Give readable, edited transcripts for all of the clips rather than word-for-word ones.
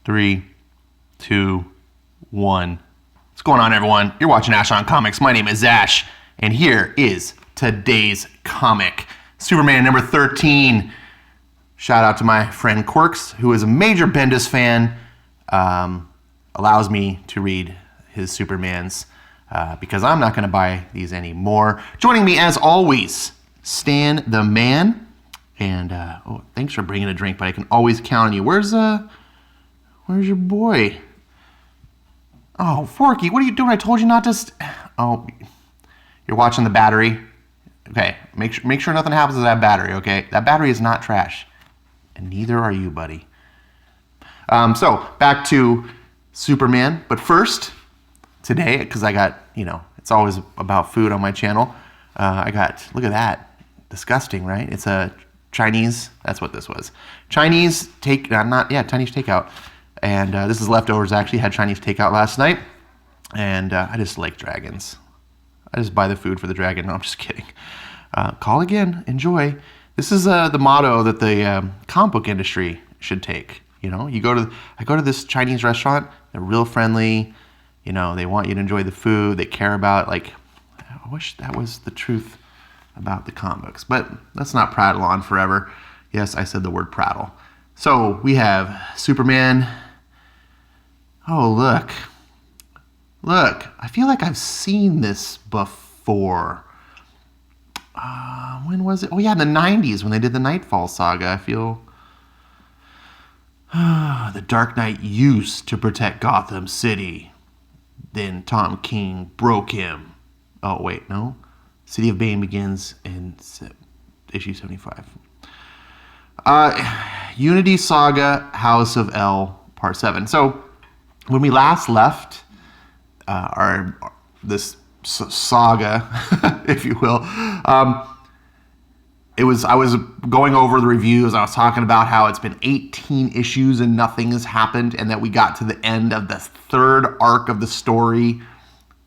3, 2, 1. What's going on, everyone? You're watching Ash on Comics. My name is Ash, and here is today's comic. Superman number 13. Shout out to my friend Quirks, who is a major Bendis fan. Allows me to read his Supermans because I'm not going to buy these anymore. Joining me, as always, Stan the Man. And thanks for bringing a drink, but I can always count on you. Where's your boy? Oh, Forky, what are you doing? I told you not to. Oh, you're watching the battery. Okay, make sure nothing happens to that battery. Okay, that battery is not trash, and neither are you, buddy. So back to Superman, but first today, because I got it's always about food on my channel. I got, look at that, disgusting, right? It's a Chinese. That's what this was. Chinese Chinese takeout. And this is leftovers. I actually had Chinese takeout last night, and I just like dragons. I just buy the food for the dragon. No, I'm just kidding. Call again. Enjoy. This is the motto that the comic book industry should take. I go to this Chinese restaurant. They're real friendly. They want you to enjoy the food. They care about, I wish that was the truth about the comic books, but let's not prattle on forever. Yes, I said the word prattle. So we have Superman. Oh, look. I feel like I've seen this before. When was it? Oh, yeah, in the 90s when they did the Nightfall saga. I feel the Dark Knight used to protect Gotham City. Then Tom King broke him. Oh, wait, no. City of Bane begins in issue 75. Unity Saga, House of El, Part 7. So when we last left this saga, if you will, I was going over the reviews. I was talking about how it's been 18 issues and nothing has happened, and that we got to the end of the third arc of the story,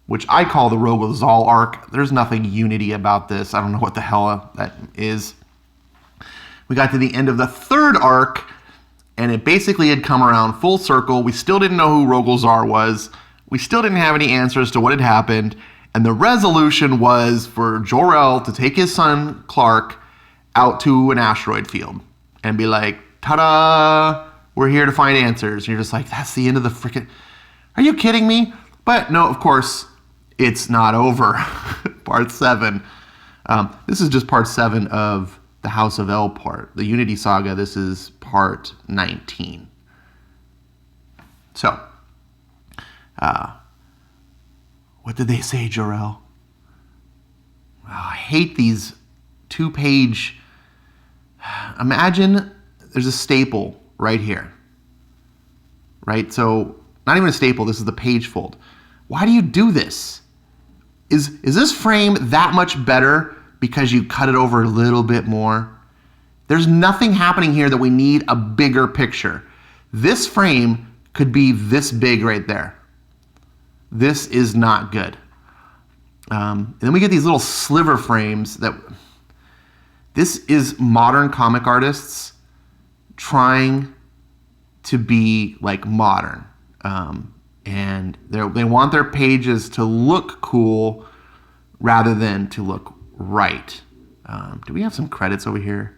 which I call the Rogol Zaal arc. There's nothing Unity about this. I don't know what the hell that is. We got to the end of the third arc, and it basically had come around full circle. We still didn't know who Rogol Zaar was. We still didn't have any answers to what had happened. And the resolution was for Jor-el to take his son, Clark, out to an asteroid field and be like, ta-da, we're here to find answers. And you're just like, that's the end of the freaking... Are you kidding me? But no, of course, it's not over. Part 7. This is just part 7 of the House of El part. The Unity Saga, this is part 19. So, what did they say, Jor-el? Oh, I hate these 2-page... Imagine there's a staple right here. Right? So, not even a staple, this is the page fold. Why do you do this? Is this frame that much better because you cut it over a little bit more? There's nothing happening here that we need a bigger picture. This frame could be this big right there. This is not good. And then we get these little sliver frames that... This is modern comic artists trying to be like modern. And they want their pages to look cool rather than to look right. Do we have some credits over here?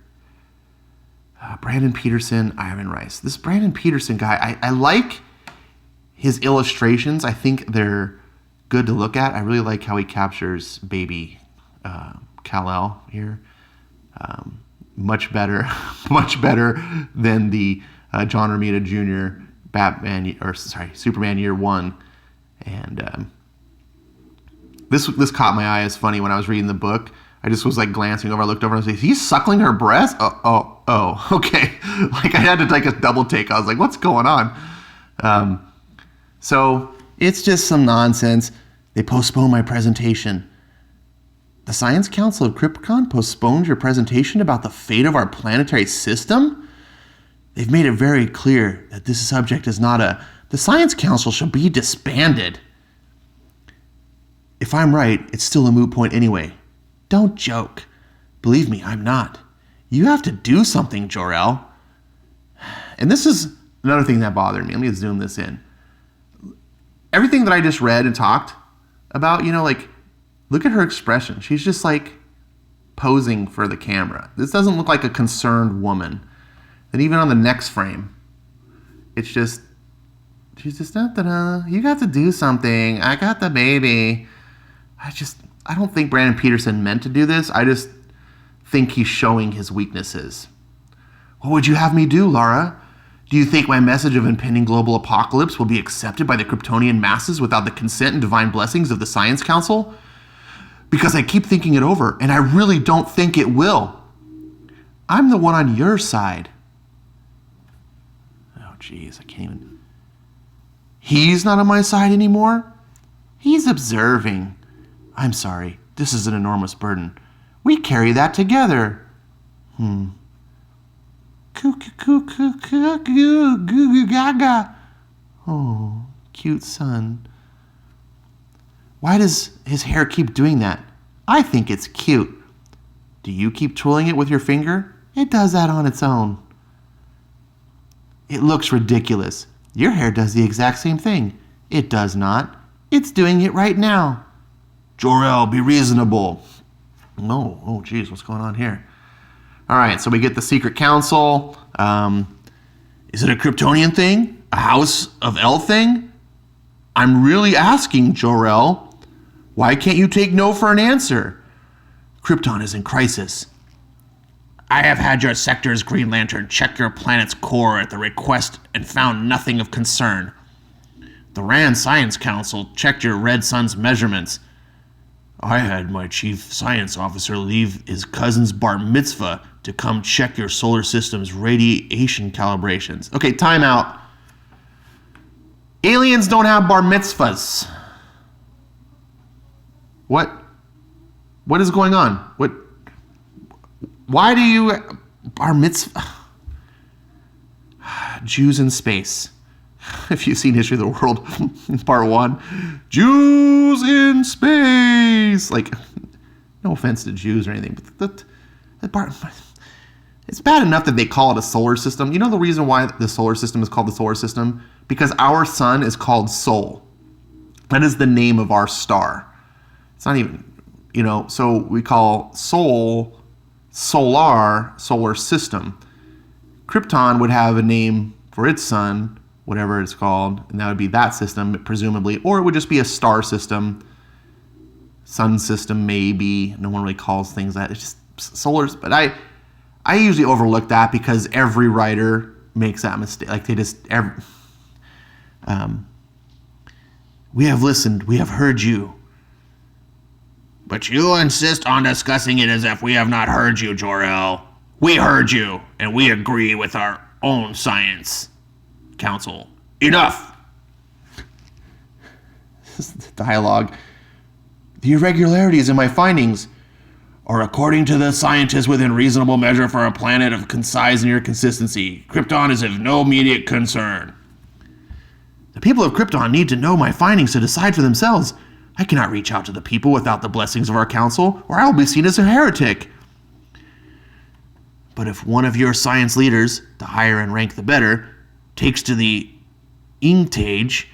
Brandon Peterson, Ivan Rice. This Brandon Peterson guy, I like his illustrations. I think they're good to look at. I really like how he captures baby Kal-El here. Much better than the John Romita Jr. Superman Year One. And this caught my eye as funny when I was reading the book. I just was like glancing over. I looked over and I was like, he's suckling her breast? Oh, okay. Like I had to take a double take. I was like, what's going on? So it's just some nonsense. They postponed my presentation. The Science Council of Krypton postponed your presentation about the fate of our planetary system? They've made it very clear that this subject is not the Science Council shall be disbanded. If I'm right, it's still a moot point anyway. Don't joke. Believe me, I'm not. You have to do something, Jor-el. And this is another thing that bothered me. Let me zoom this in. Everything that I just read and talked about, like, look at her expression. She's just like posing for the camera. This doesn't look like a concerned woman. And even on the next frame, she's just, you got to do something. I got the baby. I don't think Brandon Peterson meant to do this. I just think he's showing his weaknesses. What would you have me do, Lara? Do you think my message of impending global apocalypse will be accepted by the Kryptonian masses without the consent and divine blessings of the Science Council? Because I keep thinking it over, and I really don't think it will. I'm the one on your side. Oh, jeez, I can't even... He's not on my side anymore? He's observing. I'm sorry, this is an enormous burden. We carry that together. Gaga. Oh, cute son. Why does his hair keep doing that? I think it's cute. Do you keep twirling it with your finger? It does that on its own. It looks ridiculous. Your hair does the exact same thing. It does not. It's doing it right now. Jor-el, be reasonable. Oh, geez, what's going on here? All right, so we get the secret council. Is it a Kryptonian thing? A House of El thing? I'm really asking, Jor-el. Why can't you take no for an answer? Krypton is in crisis. I have had your sector's Green Lantern check your planet's core at the request and found nothing of concern. The Rand Science Council checked your Red Sun's measurements. I had my chief science officer leave his cousin's bar mitzvah to come check your solar system's radiation calibrations. Okay, time out. Aliens don't have bar mitzvahs. What is going on? Why do you... Bar mitzvah... Jews in space. If you've seen History of the World, part 1. Jews in space! Like, no offense to Jews or anything, but it's bad enough that they call it a solar system. You know the reason why the solar system is called the solar system? Because our sun is called Sol. That is the name of our star. It's not even, so we call Sol solar system. Krypton would have a name for its sun, whatever it's called, and that would be that system, presumably, or it would just be a star system, sun system, maybe. No one really calls things that. It's just solars, but I usually overlook that because every writer makes that mistake. Like we have listened, we have heard you. But you insist on discussing it as if we have not heard you, Jor-el. We heard you, and we agree with our own science council. Enough! This is the dialogue. The irregularities in my findings are according to the scientists within reasonable measure for a planet of concise and near consistency. Krypton is of no immediate concern. The people of Krypton need to know my findings to decide for themselves. I cannot reach out to the people without the blessings of our council, or I will be seen as a heretic. But if one of your science leaders, the higher in rank the better, takes to the Ingtage,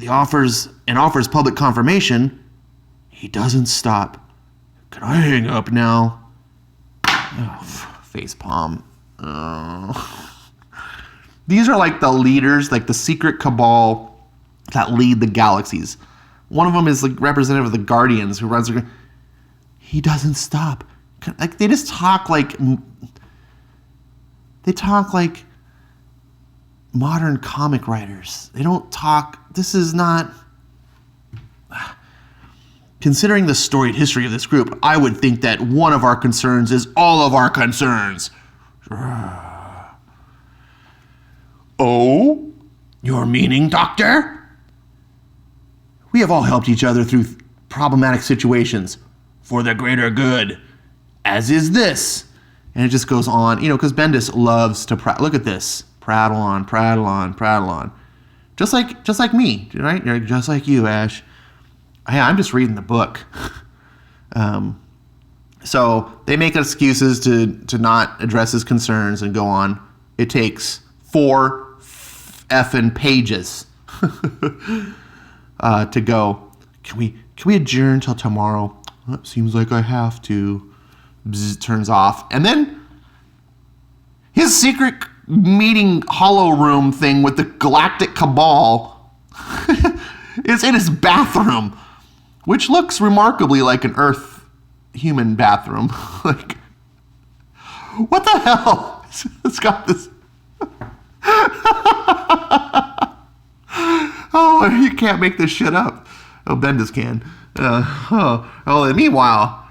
offers public confirmation, he doesn't stop. Can I hang up now? Oh, facepalm. Oh. These are like the leaders, like the secret cabal that lead the galaxies. One of them is like representative of the Guardians who runs. He doesn't stop. Like they just talk like modern comic writers. They don't talk. This is not. Considering the storied history of this group, I would think that one of our concerns is all of our concerns. Oh? Your meaning, Doctor? We have all helped each other through problematic situations for the greater good, as is this. And it just goes on, because Bendis loves to look at this. Prattle on, prattle on, prattle on. Just like me, right? You're just like you, Ash. I'm just reading the book. So they make excuses to not address his concerns and go on. It takes 4 effing pages to go. Can we adjourn till tomorrow? Well, it seems like I have to. Bzz, turns off. And then his secret meeting hollow room thing with the Galactic Cabal is in his bathroom, which looks remarkably like an Earth human bathroom. Like, what the hell? It's got this. Oh, you can't make this shit up. Oh, Bendis can. And meanwhile,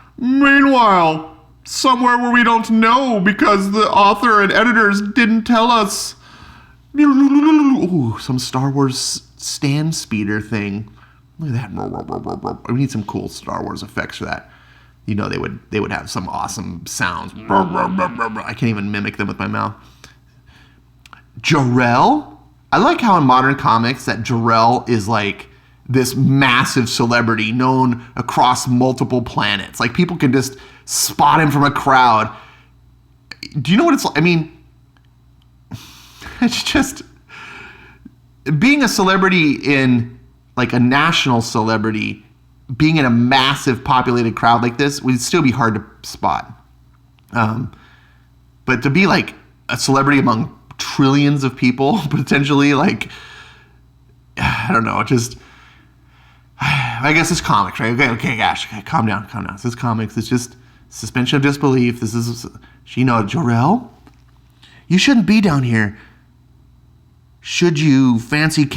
somewhere where we don't know because the author and editors didn't tell us. Ooh, some Star Wars stand speeder thing. Look at that. We need some cool Star Wars effects for that. You know they would have some awesome sounds. I can't even mimic them with my mouth. Jor-el? I like how in modern comics that Jor-el is like this massive celebrity known across multiple planets. Like people can just spot him from a crowd. Do you know what it's like? I mean, it's just being a celebrity in like a national celebrity, being in a massive populated crowd like this would still be hard to spot. But to be like a celebrity among trillions of people, potentially, like, I don't know, I guess it's comics, right? Okay, gosh, okay, calm down. This is comics. It's just suspension of disbelief. Jor-el, you shouldn't be down here. Should you fancy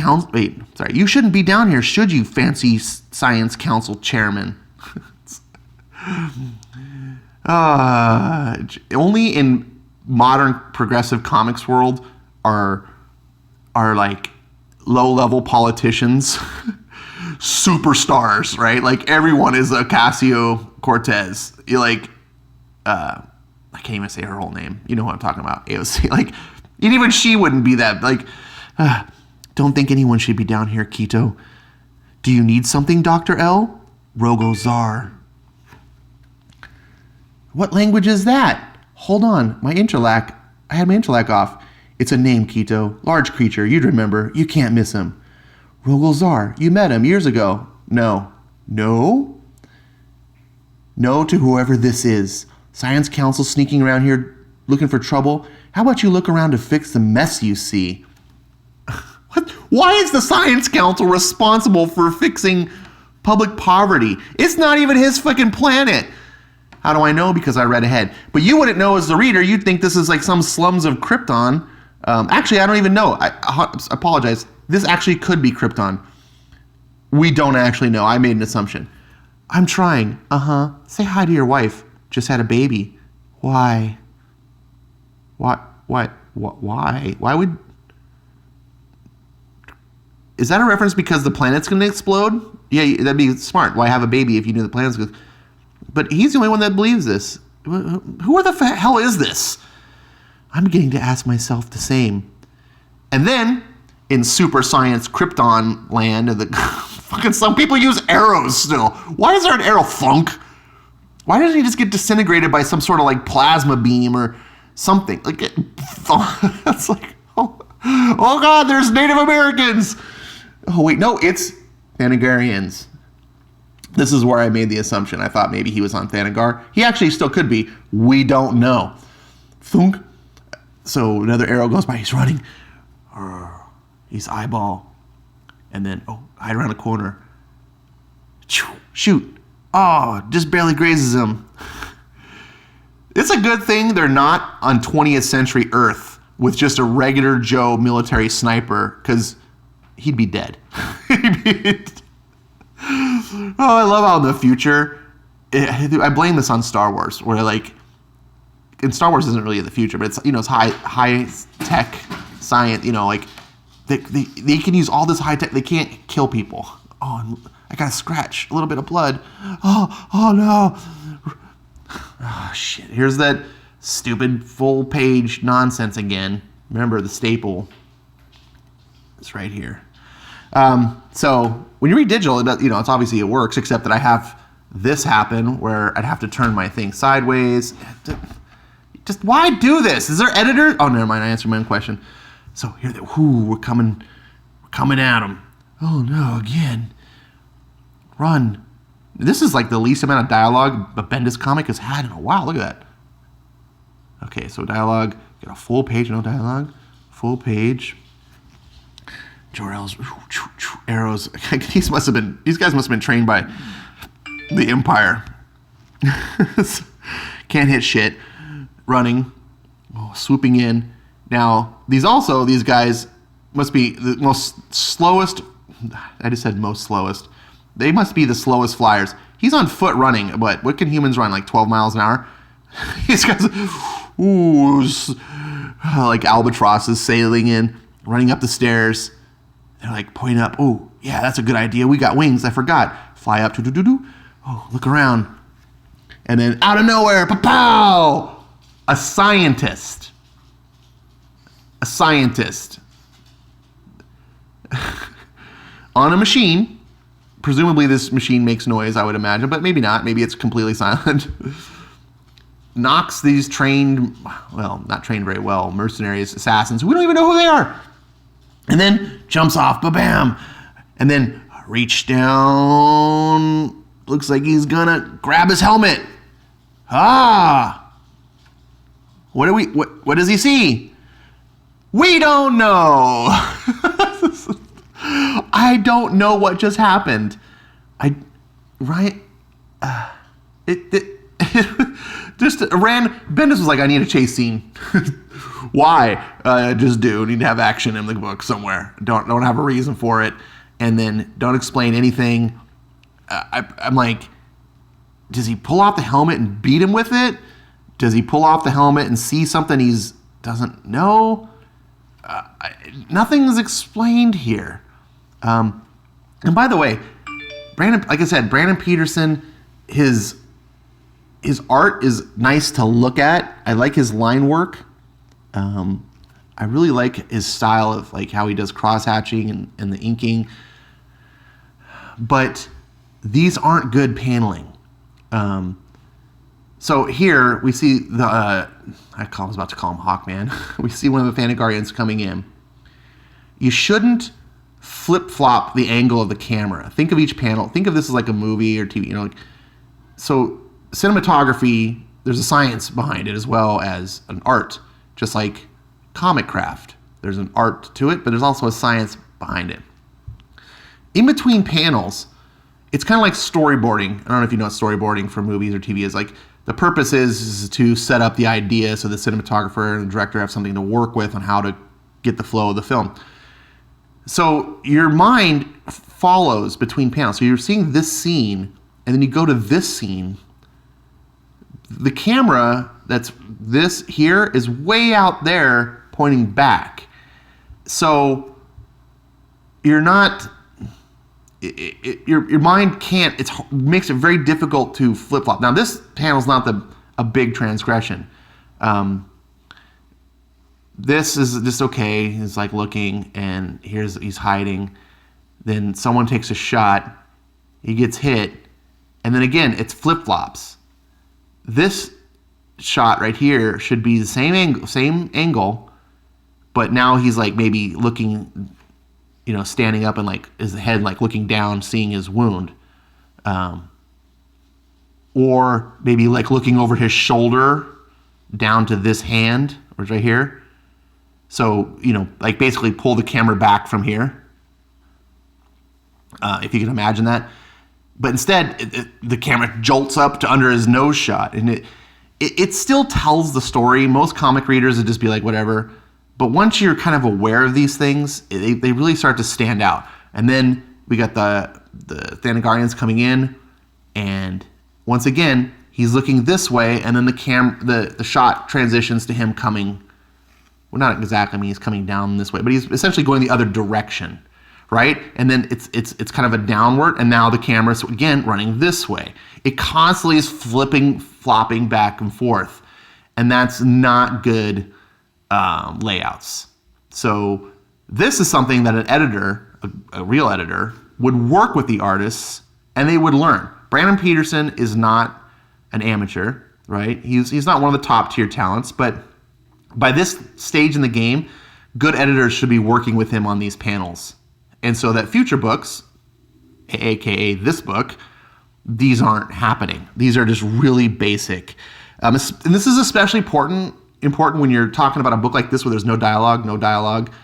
you shouldn't be down here, should you fancy Science Council chairman? Only in modern progressive comics world are like low-level politicians superstars, right? Like everyone is a Ocasio-Cortez. You like, I can't even say her whole name. You know what I'm talking about. AOC. Like, and even she wouldn't be that. Like, don't think anyone should be down here, Keto. Do you need something, Dr. L? Rogozar. What language is that? Hold on, I had my interlac off. It's a name, Keto. Large creature, you'd remember. You can't miss him. Rogozar, you met him years ago. No. No? No to whoever this is. Science Council sneaking around here looking for trouble. How about you look around to fix the mess you see? What? Why is the Science Council responsible for fixing public poverty? It's not even his fucking planet. How do I know? Because I read ahead. But you wouldn't know as the reader. You'd think this is like some slums of Krypton. Actually, I don't even know. I apologize. This actually could be Krypton. We don't actually know. I made an assumption. I'm trying. Say hi to your wife. Just had a baby. Why? Why? Why would... Is that a reference because the planet's going to explode? Yeah, that'd be smart. Why have a baby if you knew the planet's going to... But he's the only one that believes this. Who the hell is this? I'm beginning to ask myself the same. And then, in Super Science Krypton land, fucking some people use arrows still. Why is there an arrow, Funk? Why doesn't he just get disintegrated by some sort of like plasma beam or something? Like, it's like, oh God, there's Native Americans. Oh wait, no, it's Thanagarians. This is where I made the assumption. I thought maybe he was on Thanagar. He actually still could be. We don't know. Thunk. So another arrow goes by. He's running. He's eyeball. And then, hide around the corner. Shoot. Oh, just barely grazes him. It's a good thing they're not on 20th century Earth with just a regular Joe military sniper, because he'd be dead. I love how in the future, I blame this on Star Wars, where like, and Star Wars isn't really the future, but it's, it's high tech science, like they can use all this high tech, they can't kill people. Oh, I got a scratch, a little bit of blood. Oh no. Oh shit, here's that stupid full page nonsense again. Remember the staple. It's right here. So when you read digital, it's obviously it works, except that I have this happen where I'd have to turn my thing sideways. Just why do this? Is there editor? Oh, never mind. I answered my own question. So here, we're coming at him. Oh no, again. Run. This is like the least amount of dialogue a Bendis comic has had in a while. Look at that. Okay, so dialogue. Got a full page, no dialogue. Full page. Jor-el's arrows. These guys must have been trained by the Empire. Can't hit shit. Running. Oh, swooping in. Now, these guys must be the most slowest. I just said most slowest. They must be the slowest flyers. He's on foot running, but what can humans run, like 12 miles an hour? These guys, like albatrosses sailing in, running up the stairs. They're like pointing up. Oh, yeah, that's a good idea. We got wings. I forgot. Fly up. Oh, look around. And then out of nowhere, pow! A scientist. On a machine. Presumably this machine makes noise, I would imagine, but maybe not. Maybe it's completely silent. Knocks these not trained very well, mercenaries, assassins. We don't even know who they are. And then jumps off, ba-bam. And then reach down. Looks like he's gonna grab his helmet. What does he see? We don't know. I don't know what just happened. Bendis was like, I need a chase scene. Why? Just do. Need to have action in the book somewhere. Don't have a reason for it. And then don't explain anything. I'm like, does he pull off the helmet and beat him with it? Does he pull off the helmet and see something he doesn't know? Nothing's explained here. And by the way, Brandon Peterson, his art is nice to look at. I like his line work. I really like his style of like how he does cross-hatching and the inking. But these aren't good paneling. So here we see I was about to call him Hawkman. We see one of the Thanagarians coming in. You shouldn't flip-flop the angle of the camera. Think of each panel. Think of this as like a movie or TV. So cinematography, there's a science behind it as well as an art, just like comic craft. There's an art to it, but there's also a science behind it. In between panels, it's kind of like storyboarding. I don't know if you know what storyboarding for movies or TV is. Like, the purpose is to set up the idea so the cinematographer and the director have something to work with on how to get the flow of the film. So your mind follows between panels. So you're seeing this scene, and then you go to this scene. The camera that's this here is way out there pointing back. So you're not... Your mind can't. It makes it very difficult to flip flop. Now this panel's not a big transgression. This is just okay. He's like looking, and he's hiding. Then someone takes a shot. He gets hit, and then again it's flip flops. This shot right here should be the same angle, but now he's like maybe looking. Standing up and like his head like looking down, seeing his wound. Or maybe like looking over his shoulder down to this hand, or right here. So, like basically pull the camera back from here. If you can imagine that. But instead, the camera jolts up to under his nose shot. And it still tells the story. Most comic readers would just be like, whatever. But once you're kind of aware of these things, they really start to stand out. And then we got the Thanagarians coming in, and once again, he's looking this way, and then the shot transitions to him coming. Well, not exactly. I mean, he's coming down this way, but he's essentially going the other direction, right? And then it's kind of a downward, and now the camera's again running this way. It constantly is flopping back and forth, and that's not good. Layouts. So this is something that an editor, a real editor, would work with the artists and they would learn. Brandon Peterson is not an amateur, right? He's not one of the top tier talents, but by this stage in the game, good editors should be working with him on these panels. And so that future books, aka this book, these aren't happening. These are just really basic. And this is especially important when you're talking about a book like this where there's no dialogue.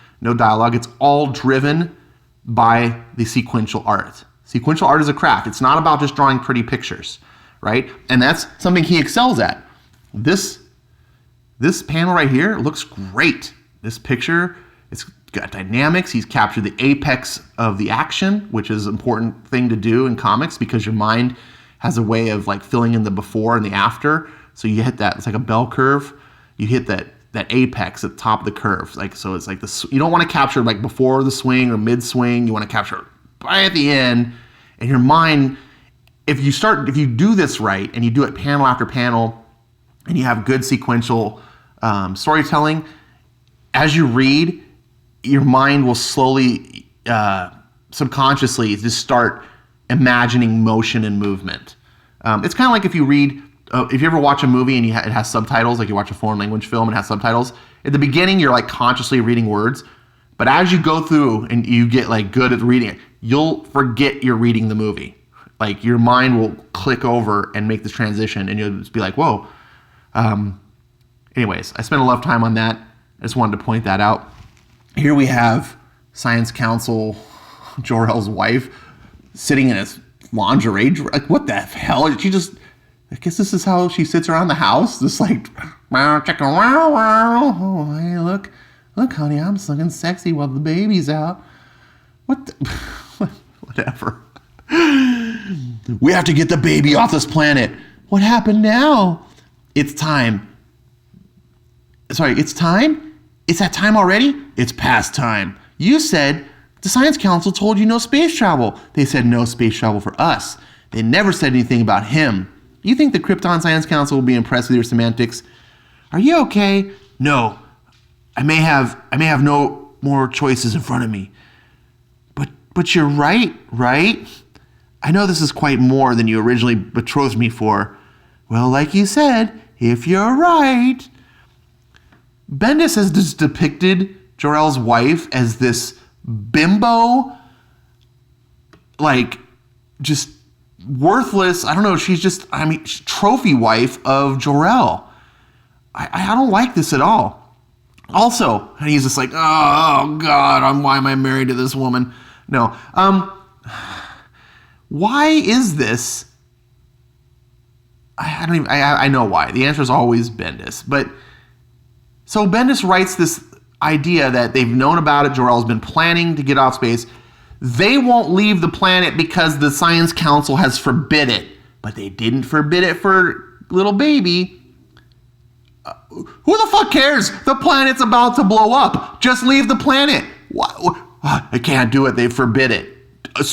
It's all driven by the sequential art. Sequential art is a craft. It's not about just drawing pretty pictures, right? And that's something he excels at. This panel right here looks great. This picture, it's got dynamics. He's captured the apex of the action, which is an important thing to do in comics because your mind has a way of like filling in the before and the after. So you hit that, it's like a bell curve. You hit that apex at the top of the curve. Like, so it's like you don't want to capture like before the swing or mid swing. You want to capture it right at the end. And your mind, if you do this right and you do it panel after panel and you have good sequential storytelling, as you read, your mind will slowly, subconsciously just start imagining motion and movement. It's kind of like if you read, if you ever watch a movie and it has subtitles, like you watch a foreign language film and it has subtitles, at the beginning you're like consciously reading words, but as you go through and you get like good at reading it, you'll forget you're reading the movie. Like your mind will click over and make this transition and you'll just be like, whoa. Anyways, I spent a lot of time on that. I just wanted to point that out. Here we have Science Council Jor-el's wife sitting in his lingerie. Like, what the hell? I guess this is how she sits around the house. Just like, chicken, oh, hey, look, honey, I'm looking sexy while the baby's out. Whatever. We have to get the baby off this planet. What happened now? It's time. Sorry, it's time? It's that time already? It's past time. You said the Science Council told you no space travel. They said no space travel for us. They never said anything about him. You think the Krypton Science Council will be impressed with your semantics? Are you okay? No. I may have no more choices in front of me. But you're right? I know this is quite more than you originally betrothed me for. Well, like you said, if you're right. Bendis has just depicted Jor-el's wife as this bimbo, like, just worthless. I don't know. She's trophy wife of Jor-el. I don't like this at all. Also, and he's just like, oh God, why am I married to this woman? No. Why is this? I know why. The answer is always Bendis, but. So Bendis writes this idea that they've known about it. Jor-el's been planning to get off space. They won't leave the planet because the Science Council has forbid it. But they didn't forbid it for little baby. Who the fuck cares? The planet's about to blow up. Just leave the planet. What? I can't do it. They forbid it.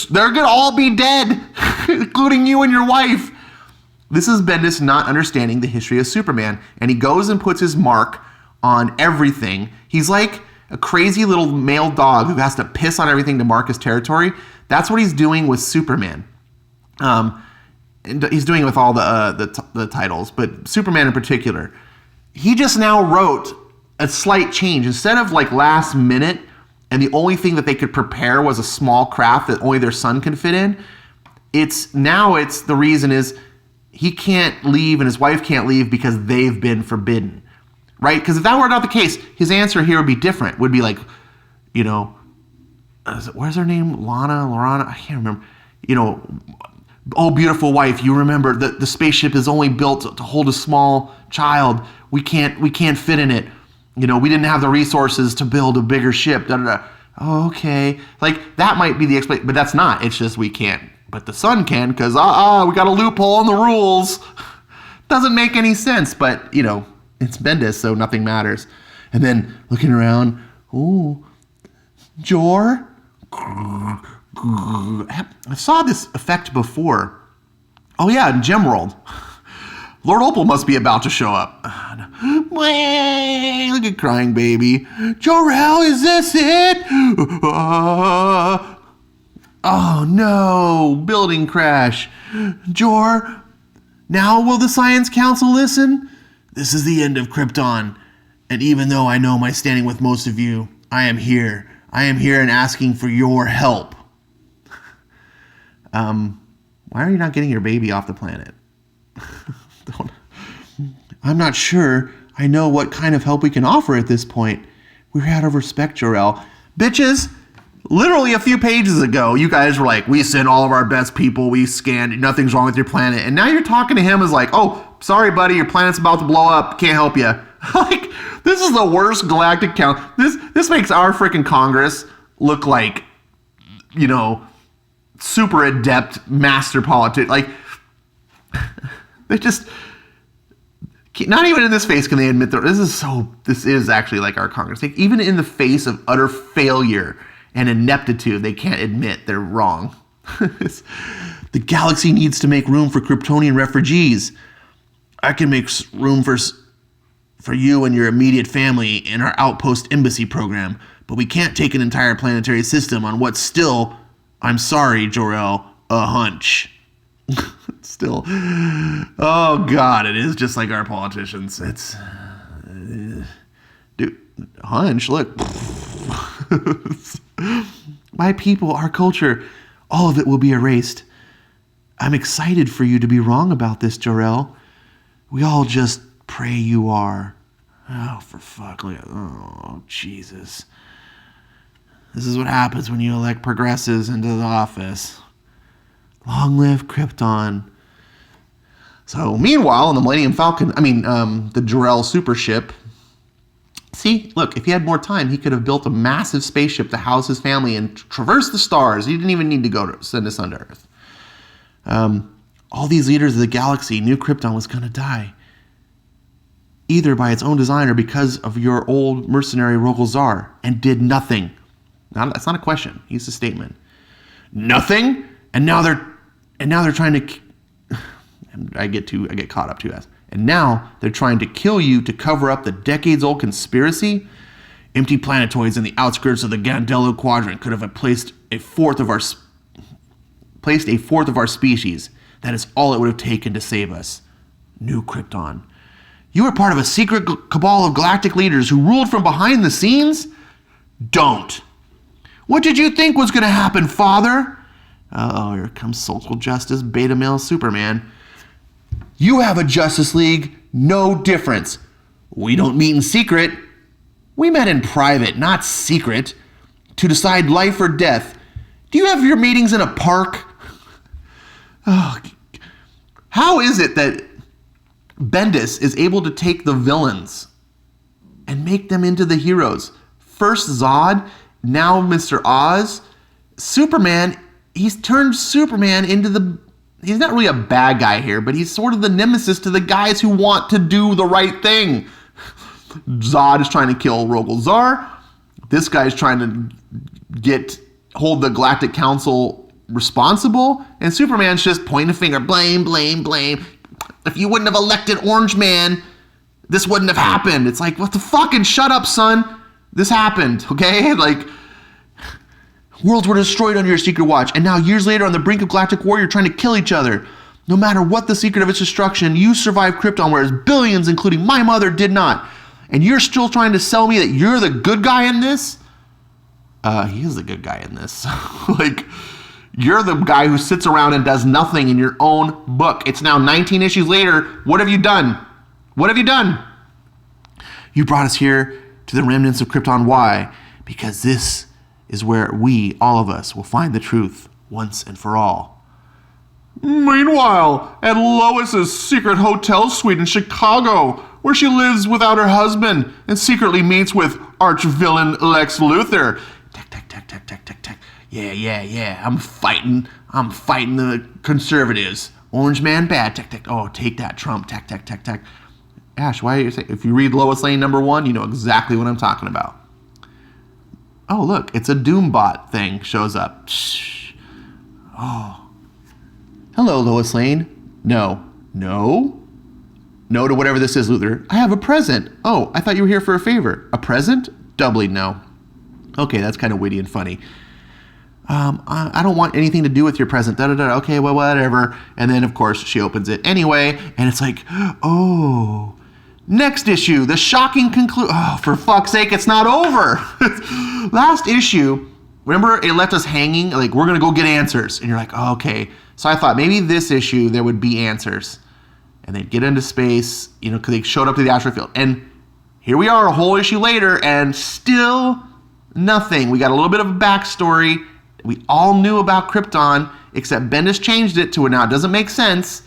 They're going to all be dead, including you and your wife. This is Bendis not understanding the history of Superman. And he goes and puts his mark on everything. He's like a crazy little male dog who has to piss on everything to mark his territory. That's what he's doing with Superman. And he's doing it with all the titles, but Superman in particular. He just now wrote a slight change. Instead of like last minute, and the only thing that they could prepare was a small craft that only their son can fit in, it's the reason is he can't leave and his wife can't leave because they've been forbidden. Right? Because if that were not the case, his answer here would be different. Would be like, where's her name? Lorana? I can't remember. Oh, beautiful wife, you remember that the spaceship is only built to hold a small child. We can't fit in it. We didn't have the resources to build a bigger ship. Da, da, da. Oh, okay. Like, that might be the explanation, but that's not. It's just we can't. But the son can because, we got a loophole in the rules. Doesn't make any sense, but, it's Bendis, so nothing matters. And then looking around, ooh, Jor? I saw this effect before. Oh yeah, in Gemworld. Lord Opal must be about to show up. Look at crying baby. Jor-el, is this it? Oh no, building crash. Jor, now will the Science Council listen? This is the end of Krypton, and even though I know my standing with most of you, I am here. I am here and asking for your help. Why are you not getting your baby off the planet? I'm not sure I know what kind of help we can offer at this point. We're out of respect, Jor-el. Bitches, literally a few pages ago, you guys were like, we sent all of our best people, we scanned, nothing's wrong with your planet. And now you're talking to him as like, oh, sorry, buddy, your planet's about to blow up, can't help you. Like, this is the worst galactic count. This makes our freaking Congress look like, you know, super adept master politics. Like, they just, not even in this face can they admit that this is actually like our Congress. Like, even in the face of utter failure and ineptitude, they can't admit they're wrong. The galaxy needs to make room for Kryptonian refugees. I can make room for you and your immediate family in our outpost embassy program, but we can't take an entire planetary system on what's still, I'm sorry, Jor-el, a hunch. Still, oh God, it is just like our politicians. It's, dude, hunch, look. My people, our culture, all of it will be erased. I'm excited for you to be wrong about this, Jor-el. We all just pray you are. Oh, for fuck. Oh, Jesus. This is what happens when you elect progressives into the office. Long live Krypton. So, meanwhile, on the Millennium Falcon, the Jor-el super ship, see, look, if he had more time, he could have built a massive spaceship to house his family and traverse the stars. He didn't even need to send his son to Earth. All these leaders of the galaxy knew Krypton was going to die, either by its own design or because of your old mercenary Rogol-Zar, and did nothing. Now, that's not a question. It's a statement. Nothing, and now they're trying to. I get caught up too fast. And now they're trying to kill you to cover up the decades-old conspiracy. Empty planetoids in the outskirts of the Gandelo Quadrant could have placed a fourth of our species. That is all it would have taken to save us. New Krypton. You were part of a secret cabal of galactic leaders who ruled from behind the scenes? Don't. What did you think was going to happen, Father? Uh-oh, here comes social justice beta male Superman. You have a Justice League, no difference. We don't meet in secret. We met in private, not secret, to decide life or death. Do you have your meetings in a park? Oh, how is it that Bendis is able to take the villains and make them into the heroes? First Zod, now Mr. Oz. Superman, he's turned Superman into he's not really a bad guy here, but he's sort of the nemesis to the guys who want to do the right thing. Zod is trying to kill Rogol-Zar. This guy's trying to hold the Galactic Council responsible, and Superman's just pointing a finger, blame, blame, blame. If you wouldn't have elected Orange Man, this wouldn't have happened. It's like, what the fucking shut up, son. This happened, okay? Like, worlds were destroyed under your secret watch, and now years later on the brink of galactic war, you're trying to kill each other. No matter what the secret of its destruction, you survived Krypton, whereas billions, including my mother, did not. And you're still trying to sell me that you're the good guy in this? He is the good guy in this. Like, you're the guy who sits around and does nothing in your own book. It's now 19 issues later. What have you done? What have you done? You brought us here to the remnants of Krypton. Why? Because this is where we, all of us, will find the truth once and for all. Meanwhile, at Lois's secret hotel suite in Chicago, where she lives without her husband and secretly meets with arch-villain Lex Luthor. Tech, tech, tech, tech, tech, tech, tech. Yeah. I'm fighting the conservatives. Orange Man bad. Tech, tech. Oh, take that, Trump. Tech, tech, tech, tech. Ash, why are you saying? If you read Lois Lane #1, you know exactly what I'm talking about. Oh, look, it's a Doombot thing shows up. Shh. Oh. Hello, Lois Lane. No to whatever this is, Luthor. I have a present. Oh, I thought you were here for a favor. A present? Doubly no. Okay, that's kind of witty and funny. I don't want anything to do with your present. Okay, well, whatever. And then, of course, she opens it anyway, and it's like, oh, Next issue, the shocking conclusion. Oh, for fuck's sake, it's not over. Last issue, remember it left us hanging, like we're going to go get answers. And you're like, oh, okay. So I thought maybe this issue there would be answers. And they'd get into space, because they showed up to the asteroid field. And here we are a whole issue later and still nothing. We got a little bit of a backstory. We all knew about Krypton, except Bendis changed it to where now it doesn't make sense.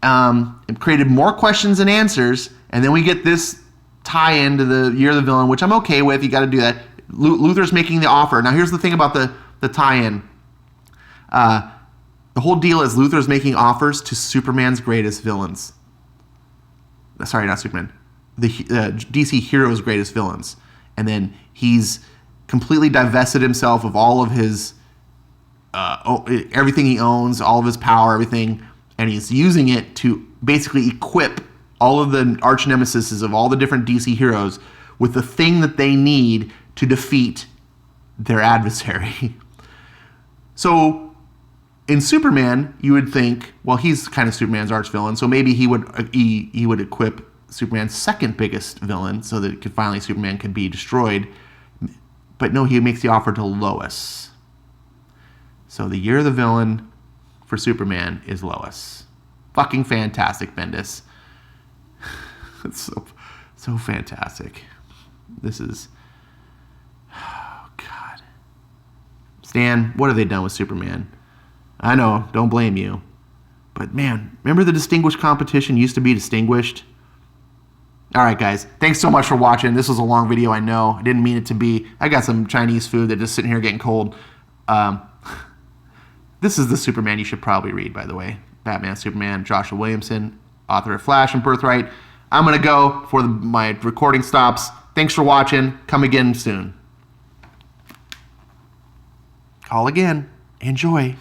It created more questions than answers. And then we get this tie-in to the Year of the Villain, which I'm okay with. You got to do that. Luthor's making the offer. Now, here's the thing about the tie-in. The whole deal is Luthor's making offers to Superman's greatest villains. Sorry, not Superman. The DC heroes' greatest villains. And then he's completely divested himself of all of his, everything he owns, all of his power, everything. And he's using it to basically equip all of the arch nemesis of all the different DC heroes with the thing that they need to defeat their adversary. So in Superman, you would think, well, he's kind of Superman's arch villain, so maybe he would equip Superman's second biggest villain so that Superman could be destroyed. But no, he makes the offer to Lois. So the Year of the Villain for Superman is Lois. Fucking fantastic, Bendis. It's so fantastic. This is... Oh, God. Stan, what have they done with Superman? I know, don't blame you. But man, remember the Distinguished competition used to be distinguished? Alright guys, thanks so much for watching. This was a long video, I know. I didn't mean it to be. I got some Chinese food that's just sitting here getting cold. This is the Superman you should probably read, by the way. Batman, Superman, Joshua Williamson, author of Flash and Birthright. I'm going to go before my recording stops. Thanks for watching. Come again soon. Call again. Enjoy.